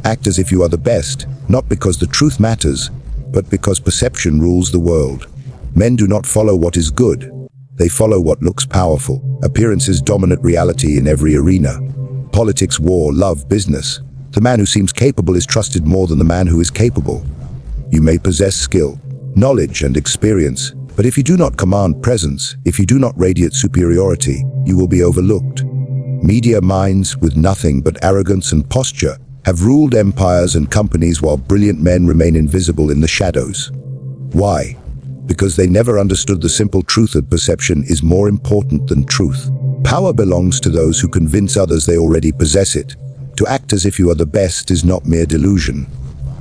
Act as if you are the best, not because the truth matters, but because perception rules the world. Men do not follow what is good. They follow what looks powerful. Appearances dominate reality in every arena. Politics, war, love, business. The man who seems capable is trusted more than the man who is capable. You may possess skill, knowledge, and experience, but if you do not command presence, if you do not radiate superiority, you will be overlooked. Media minds with nothing but arrogance and posture have ruled empires and companies while brilliant men remain invisible in the shadows. Why? Because they never understood the simple truth that perception is more important than truth. Power belongs to those who convince others they already possess it. To act as if you are the best is not mere delusion.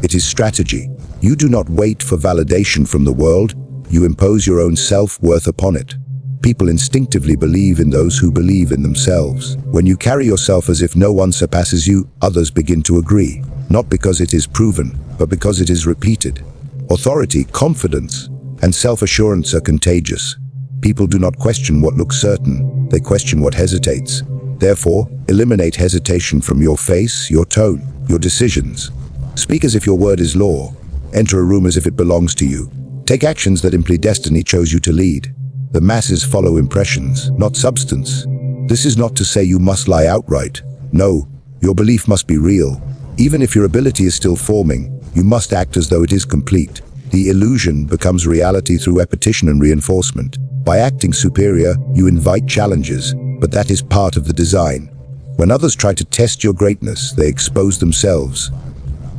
It is strategy. You do not wait for validation from the world. You impose your own self-worth upon it. People instinctively believe in those who believe in themselves. When you carry yourself as if no one surpasses you, others begin to agree. Not because it is proven, but because it is repeated. Authority, confidence, and self-assurance are contagious. People do not question what looks certain, they question what hesitates. Therefore, eliminate hesitation from your face, your tone, your decisions. Speak as if your word is law. Enter a room as if it belongs to you. Take actions that imply destiny chose you to lead. The masses follow impressions, not substance. This is not to say you must lie outright. No, your belief must be real. Even if your ability is still forming, you must act as though it is complete. The illusion becomes reality through repetition and reinforcement. By acting superior, you invite challenges, but that is part of the design. When others try to test your greatness, they expose themselves.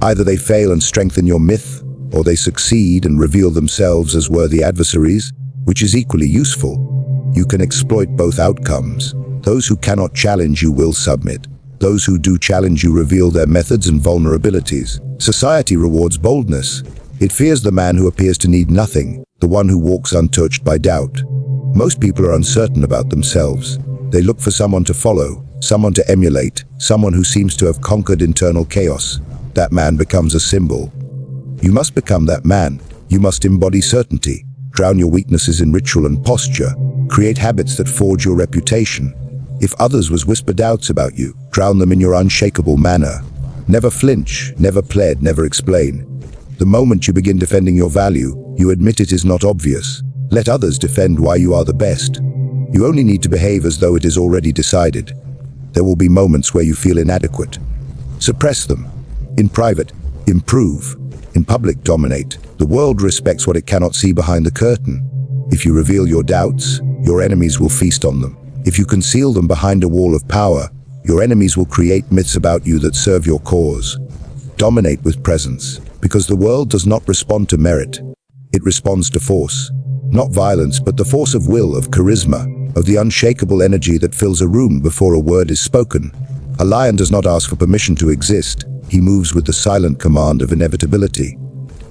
Either they fail and strengthen your myth, or they succeed and reveal themselves as worthy adversaries, which is equally useful. You can exploit both outcomes. Those who cannot challenge you will submit. Those who do challenge you reveal their methods and vulnerabilities. Society rewards boldness. It fears the man who appears to need nothing, the one who walks untouched by doubt. Most people are uncertain about themselves. They look for someone to follow, someone to emulate, someone who seems to have conquered internal chaos. That man becomes a symbol. You must become that man. You must embody certainty. Drown your weaknesses in ritual and posture. Create habits that forge your reputation. If others whisper doubts about you, drown them in your unshakable manner. Never flinch, never plead, never explain. The moment you begin defending your value, you admit it is not obvious. Let others defend why you are the best. You only need to behave as though it is already decided. There will be moments where you feel inadequate. Suppress them. In private, improve. In public, dominate. The world respects what it cannot see behind the curtain. If you reveal your doubts, your enemies will feast on them. If you conceal them behind a wall of power, your enemies will create myths about you that serve your cause. Dominate with presence, because the world does not respond to merit. It responds to force. Not violence, but the force of will, of charisma, of the unshakable energy that fills a room before a word is spoken. A lion does not ask for permission to exist. He moves with the silent command of inevitability.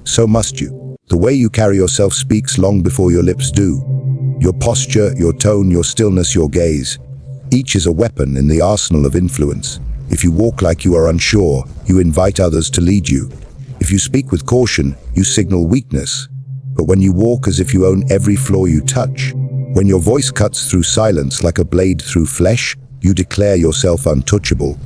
So must you. The way you carry yourself speaks long before your lips do. Your posture, your tone, your stillness, your gaze. Each is a weapon in the arsenal of influence. If you walk like you are unsure, you invite others to lead you. If you speak with caution, you signal weakness. But when you walk as if you own every floor you touch, when your voice cuts through silence like a blade through flesh, you declare yourself untouchable.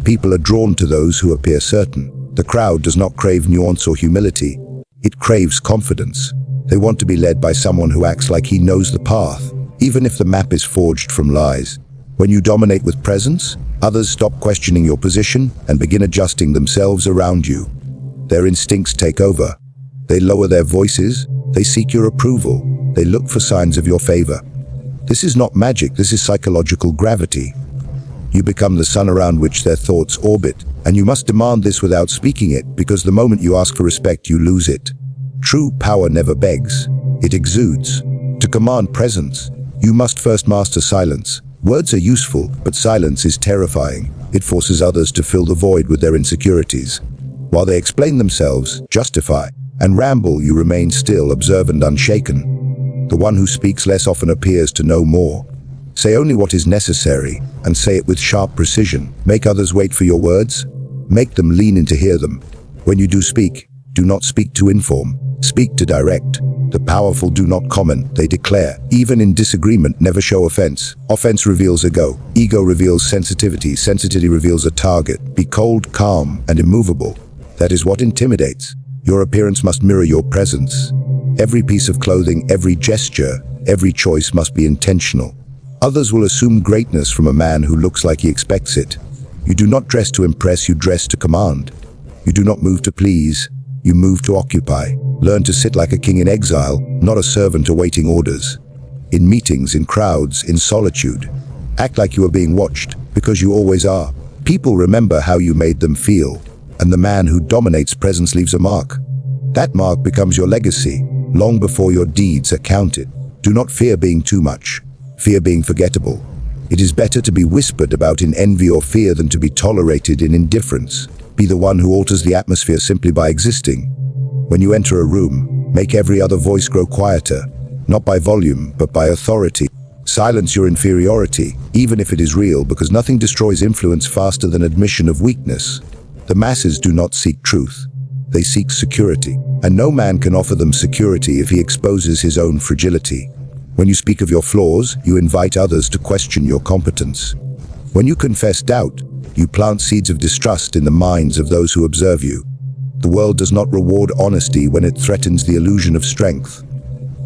People are drawn to those who appear certain. The crowd does not crave nuance or humility. It craves confidence. They want to be led by someone who acts like he knows the path, even if the map is forged from lies. When you dominate with presence, others stop questioning your position and begin adjusting themselves around you. Their instincts take over. They lower their voices. They seek your approval. They look for signs of your favor. This is not magic. This is psychological gravity. You become the sun around which their thoughts orbit, and you must demand this without speaking it, because the moment you ask for respect, you lose it. True power never begs. It exudes. To command presence, you must first master silence. Words are useful, but silence is terrifying. It forces others to fill the void with their insecurities. While they explain themselves, justify, and ramble, you remain still, observant, unshaken. The one who speaks less often appears to know more. Say only what is necessary, and say it with sharp precision. Make others wait for your words. Make them lean in to hear them. When you do speak, do not speak to inform, speak to direct. The powerful do not comment, they declare. Even in disagreement, never show offense. Offense reveals ego reveals sensitivity, sensitivity reveals a target. Be cold, calm, and immovable. That is what intimidates. Your appearance must mirror your presence. Every piece of clothing, every gesture, every choice must be intentional. Others will assume greatness from a man who looks like he expects it. You do not dress to impress, you dress to command. You do not move to please, you move to occupy. Learn to sit like a king in exile, not a servant awaiting orders. In meetings, in crowds, in solitude. Act like you are being watched, because you always are. People remember how you made them feel, and the man who dominates presence leaves a mark. That mark becomes your legacy, long before your deeds are counted. Do not fear being too much. Fear being forgettable. It is better to be whispered about in envy or fear than to be tolerated in indifference. Be the one who alters the atmosphere simply by existing. When you enter a room, make every other voice grow quieter, not by volume, but by authority. Silence your inferiority, even if it is real, because nothing destroys influence faster than admission of weakness. The masses do not seek truth. They seek security, and no man can offer them security if he exposes his own fragility. When you speak of your flaws, you invite others to question your competence. When you confess doubt, you plant seeds of distrust in the minds of those who observe you. The world does not reward honesty when it threatens the illusion of strength.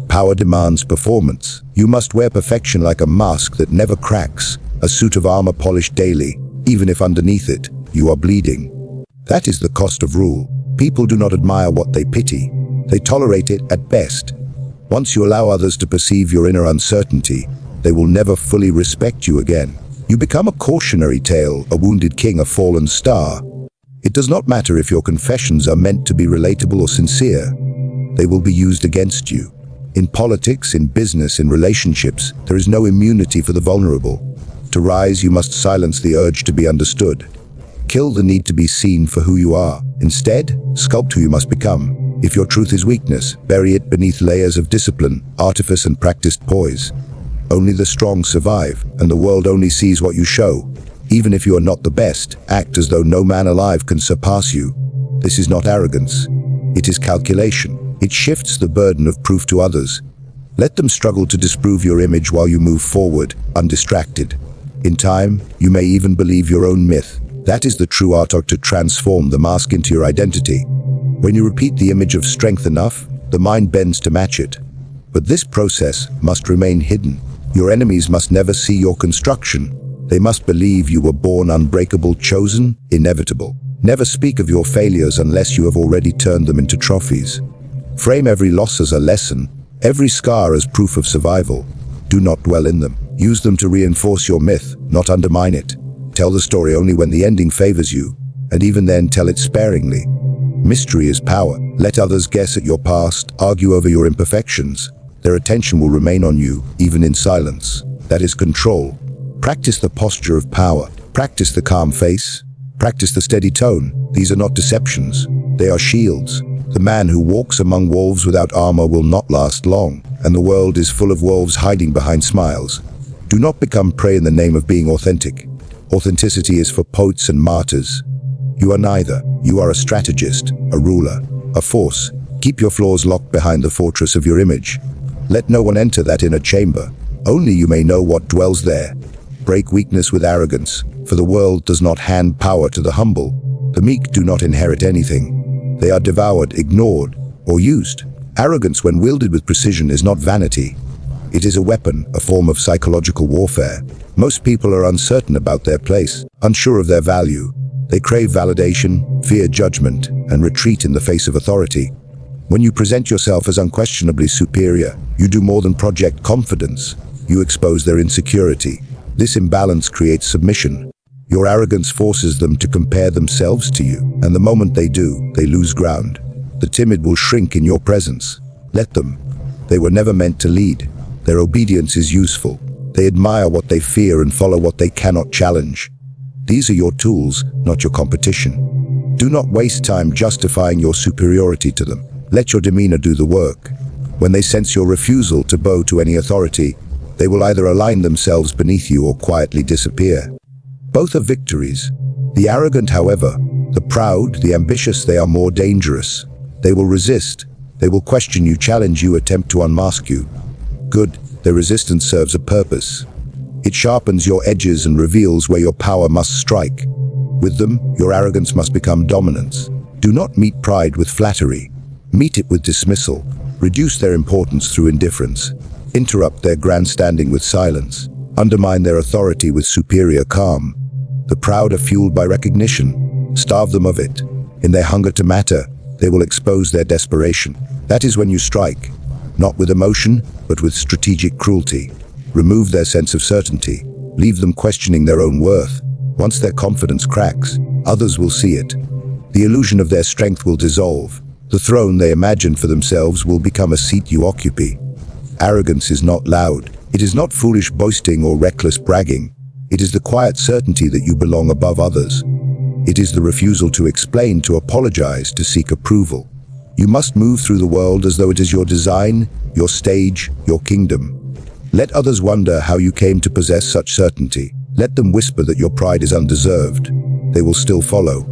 Power demands performance. You must wear perfection like a mask that never cracks, a suit of armor polished daily, even if underneath it, you are bleeding. That is the cost of rule. People do not admire what they pity. They tolerate it at best. Once you allow others to perceive your inner uncertainty, they will never fully respect you again. You become a cautionary tale, a wounded king, a fallen star. It does not matter if your confessions are meant to be relatable or sincere. They will be used against you. In politics, in business, in relationships, there is no immunity for the vulnerable. To rise, you must silence the urge to be understood. Kill the need to be seen for who you are. Instead, sculpt who you must become. If your truth is weakness, bury it beneath layers of discipline, artifice, and practiced poise. Only the strong survive, and the world only sees what you show. Even if you are not the best, act as though no man alive can surpass you. This is not arrogance. It is calculation. It shifts the burden of proof to others. Let them struggle to disprove your image while you move forward, undistracted. In time, you may even believe your own myth. That is the true art to transform the mask into your identity. When you repeat the image of strength enough, the mind bends to match it. But this process must remain hidden. Your enemies must never see your construction. They must believe you were born unbreakable, chosen, inevitable. Never speak of your failures unless you have already turned them into trophies. Frame every loss as a lesson, every scar as proof of survival. Do not dwell in them. Use them to reinforce your myth, not undermine it. Tell the story only when the ending favors you, and even then tell it sparingly. Mystery is power. Let others guess at your past, argue over your imperfections. Their attention will remain on you, even in silence. That is control. Practice the posture of power. Practice the calm face. Practice the steady tone. These are not deceptions. They are shields. The man who walks among wolves without armor will not last long, and the world is full of wolves hiding behind smiles. Do not become prey in the name of being authentic. Authenticity is for poets and martyrs. You are neither. You are a strategist, a ruler, a force. Keep your flaws locked behind the fortress of your image. Let no one enter that inner chamber. Only you may know what dwells there. Break weakness with arrogance, for the world does not hand power to the humble. The meek do not inherit anything. They are devoured, ignored, or used. Arrogance, when wielded with precision, is not vanity. It is a weapon, a form of psychological warfare. Most people are uncertain about their place, unsure of their value. They crave validation, fear judgment, and retreat in the face of authority. When you present yourself as unquestionably superior, you do more than project confidence. You expose their insecurity. This imbalance creates submission. Your arrogance forces them to compare themselves to you, and the moment they do, they lose ground. The timid will shrink in your presence. Let them. They were never meant to lead. Their obedience is useful. They admire what they fear and follow what they cannot challenge. These are your tools, not your competition. Do not waste time justifying your superiority to them. Let your demeanor do the work. When they sense your refusal to bow to any authority, they will either align themselves beneath you or quietly disappear. Both are victories. The arrogant, however, the proud, the ambitious, they are more dangerous. They will resist. They will question you, challenge you, attempt to unmask you. Good, their resistance serves a purpose. It sharpens your edges and reveals where your power must strike. With them, your arrogance must become dominance. Do not meet pride with flattery. Meet it with dismissal. Reduce their importance through indifference. Interrupt their grandstanding with silence. Undermine their authority with superior calm. The proud are fueled by recognition. Starve them of it. In their hunger to matter, they will expose their desperation. That is when you strike, not with emotion, but with strategic cruelty. Remove their sense of certainty. Leave them questioning their own worth. Once their confidence cracks, others will see it. The illusion of their strength will dissolve. The throne they imagine for themselves will become a seat you occupy. Arrogance is not loud. It is not foolish boasting or reckless bragging. It is the quiet certainty that you belong above others. It is the refusal to explain, to apologize, to seek approval. You must move through the world as though it is your design, your stage, your kingdom. Let others wonder how you came to possess such certainty. Let them whisper that your pride is undeserved. They will still follow.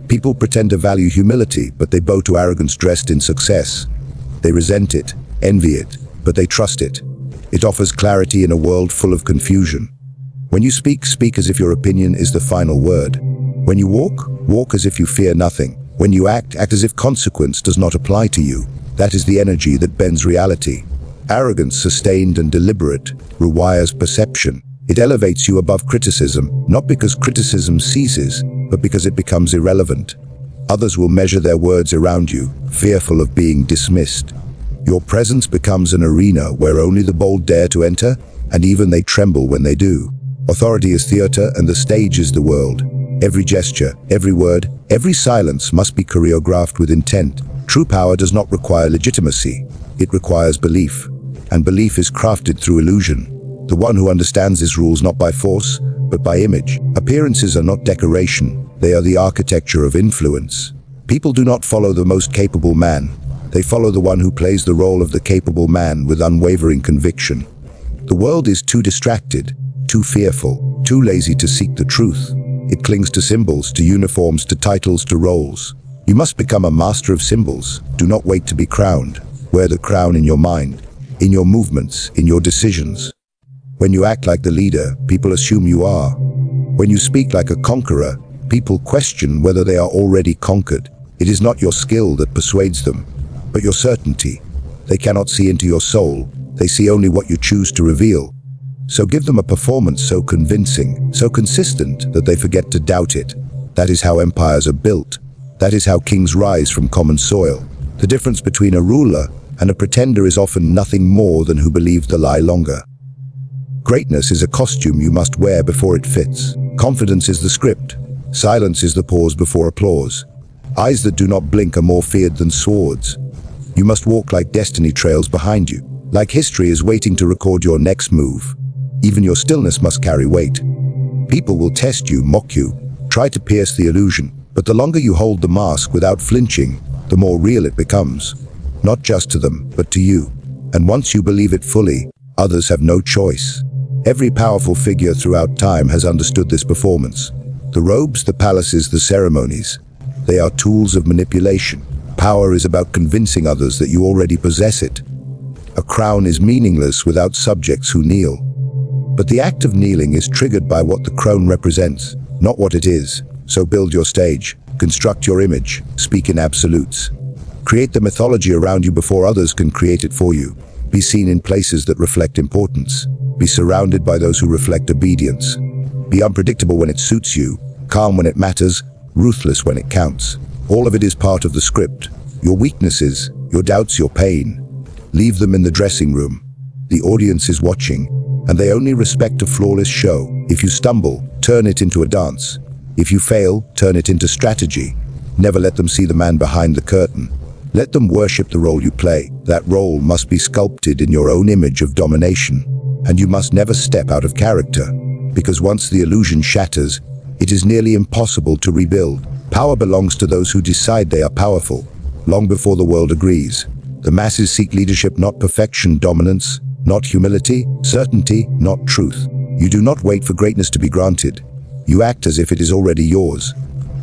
People pretend to value humility, but they bow to arrogance dressed in success. They resent it, envy it, but they trust it. It offers clarity in a world full of confusion. When you speak, speak as if your opinion is the final word. When you walk, walk as if you fear nothing. When you act, act as if consequence does not apply to you. That is the energy that bends reality. Arrogance, sustained and deliberate, rewires perception. It elevates you above criticism, not because criticism ceases, but because it becomes irrelevant. Others will measure their words around you, fearful of being dismissed. Your presence becomes an arena where only the bold dare to enter, and even they tremble when they do. Authority is theater, and the stage is the world. Every gesture, every word, every silence must be choreographed with intent. True power does not require legitimacy. It requires belief. And belief is crafted through illusion. The one who understands his rules not by force, but by image. Appearances are not decoration. They are the architecture of influence. People do not follow the most capable man. They follow the one who plays the role of the capable man with unwavering conviction. The world is too distracted, too fearful, too lazy to seek the truth. It clings to symbols, to uniforms, to titles, to roles. You must become a master of symbols. Do not wait to be crowned. Wear the crown in your mind, in your movements, in your decisions. When you act like the leader, people assume you are. When you speak like a conqueror, people question whether they are already conquered. It is not your skill that persuades them, but your certainty. They cannot see into your soul. They see only what you choose to reveal. So give them a performance so convincing, so consistent that they forget to doubt it. That is how empires are built. That is how kings rise from common soil. The difference between a ruler and a pretender is often nothing more than who believed the lie longer. Greatness is a costume you must wear before it fits. Confidence is the script. Silence is the pause before applause. Eyes that do not blink are more feared than swords. You must walk like destiny trails behind you, like history is waiting to record your next move. Even your stillness must carry weight. People will test you, mock you, try to pierce the illusion, but the longer you hold the mask without flinching, the more real it becomes. Not just to them, but to you. And once you believe it fully, others have no choice. Every powerful figure throughout time has understood this performance. The robes, the palaces, the ceremonies, they are tools of manipulation. Power is about convincing others that you already possess it. A crown is meaningless without subjects who kneel. But the act of kneeling is triggered by what the crown represents, not what it is. So build your stage, construct your image, speak in absolutes. Create the mythology around you before others can create it for you. Be seen in places that reflect importance. Be surrounded by those who reflect obedience. Be unpredictable when it suits you, calm when it matters, ruthless when it counts. All of it is part of the script. Your weaknesses, your doubts, your pain. Leave them in the dressing room. The audience is watching, and they only respect a flawless show. If you stumble, turn it into a dance. If you fail, turn it into strategy. Never let them see the man behind the curtain. Let them worship the role you play. That role must be sculpted in your own image of domination. And you must never step out of character, because once the illusion shatters, it is nearly impossible to rebuild. Power belongs to those who decide they are powerful, long before the world agrees. The masses seek leadership, not perfection, dominance, not humility, certainty, not truth. You do not wait for greatness to be granted. You act as if it is already yours.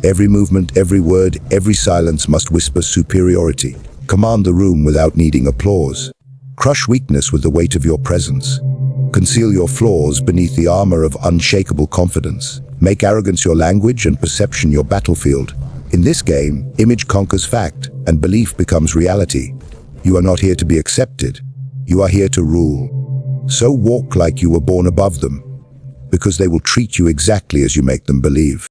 Every movement, every word, every silence must whisper superiority. Command the room without needing applause. Crush weakness with the weight of your presence. Conceal your flaws beneath the armor of unshakable confidence. Make arrogance your language and perception your battlefield. In this game, image conquers fact, and belief becomes reality. You are not here to be accepted. You are here to rule. So walk like you were born above them, because they will treat you exactly as you make them believe.